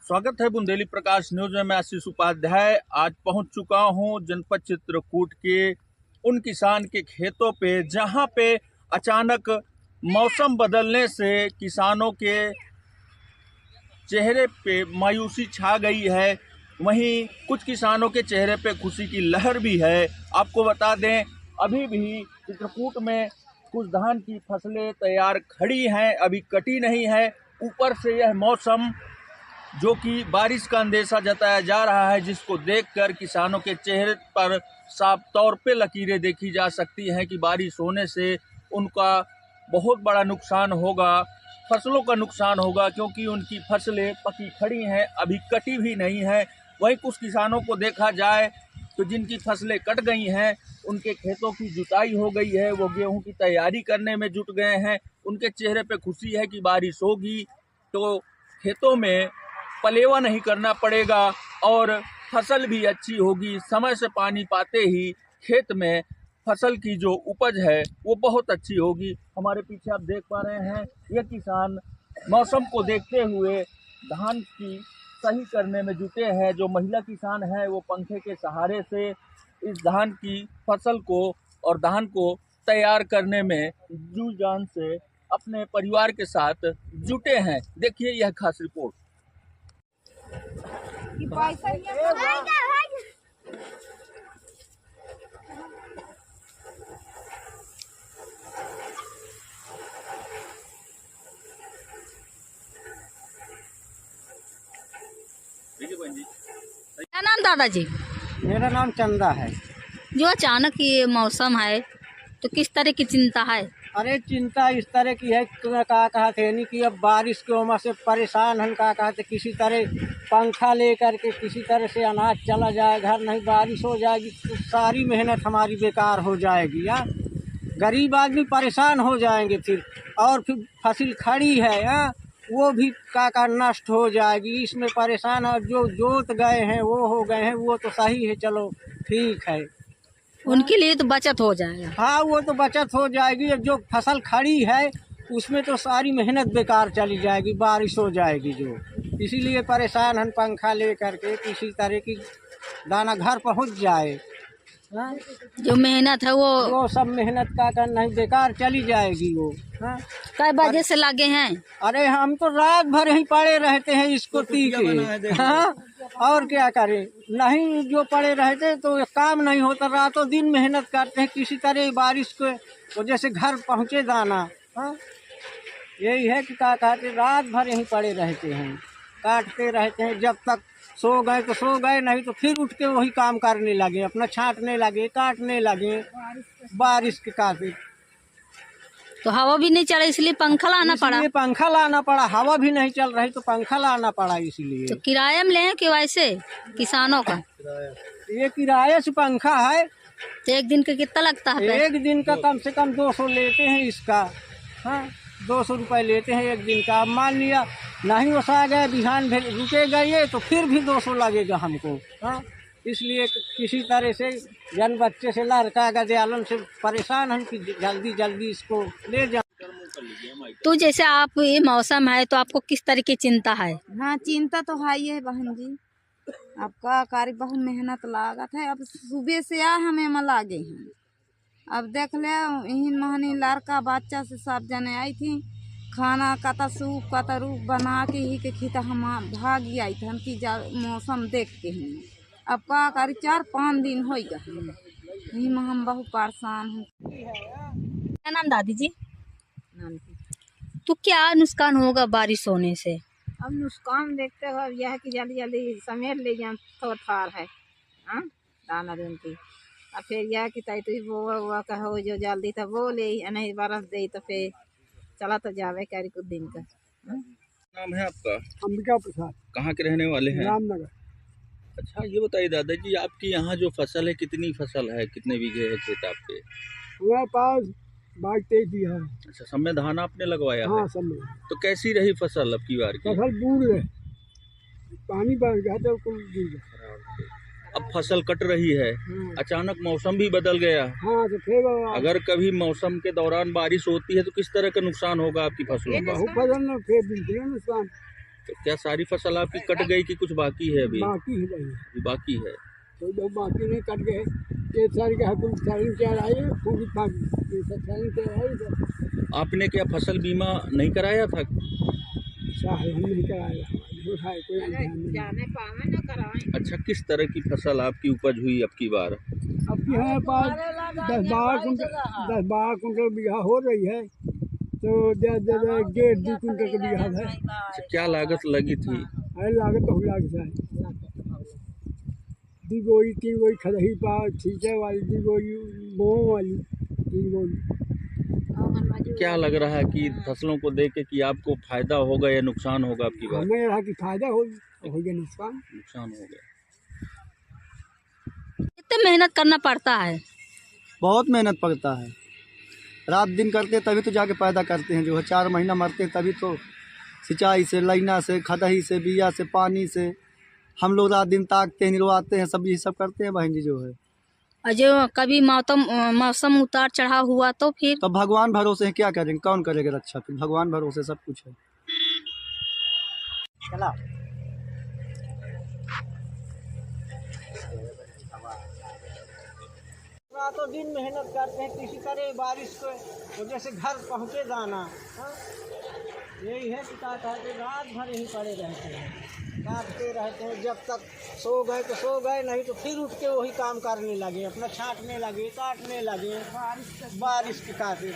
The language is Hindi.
स्वागत है बुंदेली प्रकाश न्यूज में। मैं आशीष उपाध्याय आज पहुंच चुका हूं जनपद चित्रकूट के उन किसान के खेतों पे जहां पे अचानक मौसम बदलने से किसानों के चेहरे पे मायूसी छा गई है। वहीं कुछ किसानों के चेहरे पे खुशी की लहर भी है। आपको बता दें, अभी भी चित्रकूट में कुछ धान की फसलें तैयार खड़ी हैं, अभी कटी नहीं है। ऊपर से यह मौसम जो कि बारिश का अंदेशा जताया जा रहा है, जिसको देखकर किसानों के चेहरे पर साफ तौर पे लकीरें देखी जा सकती हैं कि बारिश होने से उनका बहुत बड़ा नुकसान होगा, फसलों का नुकसान होगा, क्योंकि उनकी फसलें पकी खड़ी हैं, अभी कटी भी नहीं है। वहीं कुछ किसानों को देखा जाए तो जिनकी फसलें कट गई हैं, उनके खेतों की जुताई हो गई है, वो गेहूं की तैयारी करने में जुट गए हैं। उनके चेहरे पे खुशी है कि बारिश होगी तो खेतों में पलेवा नहीं करना पड़ेगा और फसल भी अच्छी होगी। समय से पानी पाते ही खेत में फसल की जो उपज है वो बहुत अच्छी होगी। हमारे पीछे आप देख पा रहे हैं, ये किसान मौसम को देखते हुए धान की सही करने में जुटे हैं। जो महिला किसान है वो पंखे के सहारे से इस धान की फसल को और धान को तैयार करने में जी जान से अपने परिवार के साथ जुटे हैं। देखिए यह खास रिपोर्ट। क्या नाम दादाजी? मेरा नाम चंदा है। जो अचानक ये मौसम है तो किस तरह की चिंता है? अरे चिंता इस तरह की है, कहा थे नहीं कि अब बारिश के वजह से परेशान हम कहा थे, किसी तरह पंखा लेकर के किसी तरह से अनाज चला जाए घर, नहीं बारिश हो जाएगी तो सारी मेहनत हमारी बेकार हो जाएगी। यार गरीब आदमी परेशान हो जाएंगे फिर, और फिर फसल खड़ी है वो भी का नष्ट हो जाएगी। इसमें परेशान है, जो जोत गए हैं वो हो गए हैं, वो तो सही है, चलो ठीक है, उनके लिए तो बचत हो जाएगा। हाँ वो तो बचत हो जाएगी। अब जो फसल खड़ी है उसमें तो सारी मेहनत बेकार चली जाएगी, बारिश हो जाएगी जो, इसीलिए परेशान हम पंखा ले करके किसी तरह की दाना घर पहुंच जाए। हाँ? जो मेहनत है वो सब मेहनत का नहीं बेकार चली जाएगी वो। हाँ? कई बजे से लगे हैं? अरे हम तो रात भर ही पड़े रहते हैं इसको तीखे। हाँ? और क्या करें, नहीं जो पड़े रहते तो काम नहीं होता, रातों दिन मेहनत करते हैं किसी तरह बारिश के वजह से घर पहुँचे दाना। हाँ? यही है कि क्या कहते, रात भर यहीं पड़े रहते हैं, काटते रहते हैं, जब तक सो गए तो सो गए, नहीं तो फिर उठ के वही काम करने लगे, अपना छांटने लगे, काटने लगे बारिश के काफी। तो हवा भी नहीं चला इसलिए पंखा लाना पड़ा? पंखा लाना पड़ा, हवा भी नहीं चल रही तो पंखा लाना पड़ा इसलिए। तो किराया में लें कि वैसे किसानों का? ये किराए से पंखा है। तो एक दिन का कितना लगता है? एक दिन का कम से कम 200 लेते हैं इसका। हाँ 200 रुपये लेते हैं एक दिन का। अब मान लिया नहीं वसा गए, बिहान रुकेगा ये तो फिर भी 200 लगेगा हमको। हाँ इसलिए किसी तरह से जन बच्चे से लड़का गजालन से परेशान हम कि जल्दी जल्दी इसको ले जाए। तो जैसे आप ये मौसम है तो आपको किस तरह की चिंता है? हाँ चिंता तो है ही है बहन जी, आपका कार्य बहुत मेहनत लागत है। अब सुबह से हमें लागे हैं, अब देख ले इन महनी लड़का बच्चा से सब जने आई थी, खाना का सूप का रूप बना के ही के खीता हम भागी आई थी हम की मौसम देख के ही। अब का करी 4-5 दिन हो गए यही में हम बहुत परेशान हैं। क्या नाम दादी जी? नाम तो क्या नुकसान होगा बारिश होने से? अब नुकसान देखते हो, अब यह कि जल्दी जल्दी समेट ले जाए थोड़ा थार है दाना दिन की। अब फिर यह कि तय तो वो कहो जो जल्दी था वो ले, नहीं बरस दे तो फिर चला तो जावे करी कुछ दिन का। नाम है आपका? अंबिका प्रसाद। कहाँ के रहने वाले हैं? रामनगर। अच्छा ये बताइए दादाजी, आपकी यहाँ जो फसल है कितनी फसल है, कितने बीघे है खेत आपके? हमारे पास 22-23 बीघा है। अच्छा, सब में धान आपने लगवाया हाँ है? सब में। तो कैसी रही फसल अब की बार की? फसल बूढ़ है, पानी बढ़ गया तो अब फसल कट रही है, अचानक मौसम भी बदल गया। हाँ तो फिर अगर कभी मौसम के दौरान बारिश होती है तो किस तरह का नुकसान होगा आपकी फसलों का? बहुत फसल में फिर बिल्कुल नुकसान। तो क्या सारी फसल आपकी कट गई कि कुछ बाकी है अभी? बाकी है भाई, अभी बाकी है। तो जो बाकी नहीं कट गए, ये सारी का कुल सारी चढ़ाई पूरी पाक ये सब सारी चढ़ाई आपने क्या फसल बीमा नहीं कराया था? साहब हम नहीं कराया, जो है कोई नहीं। अच्छा, किस तरह की फसल आपकी उपज हुई अब की बार? अब की हमारे पास 10-12 कुंटल बीघा हो रही है, तो 1.5-2 कुंटल का बीघा है। अच्छा, क्या लागत लगी थी? अरे लागत तो लागत है, 2 बोरी 3 बोरी खदही पा छींचे वाली, 2 बोरी बोओं वाली, 3 बोरी। क्या लग रहा है कि फसलों को देख के कि आपको फायदा होगा या नुकसान होगा अब की बार? हमें रहा कि फायदा हो गया, नुकसान नुकसान हो गया। कितने मेहनत करना पड़ता है? बहुत मेहनत पड़ता है, रात दिन करते तभी तो जाके पैदा करते हैं। जो है 4 महीना मरते हैं तभी तो, सिंचाई से, लैना से, खदही से, बिया से, पानी से हम लोग रात दिन ताकते हैं, निलवाते हैं, सब ये सब करते हैं बहन जी। जो है और जो कभी मौसम उतार चढ़ाव हुआ तो फिर? तब भगवान भरोसे हैं, क्या करेंगे, कौन करेगा रक्षा, फिर भगवान भरोसे सब कुछ है। चला रातों दिन मेहनत करते हैं किसी तरह बारिश को वजह से घर पहुँचे जाना। हाँ? यही है कि क्या कहते हैं, रात भर यहीं पड़े रहते हैं, काटते रहते हैं। जब तक सो गए तो सो गए, नहीं तो फिर उठ के वही काम करने लगे, अपना छांटने लगे, काटने लगे, बारिश के काटे।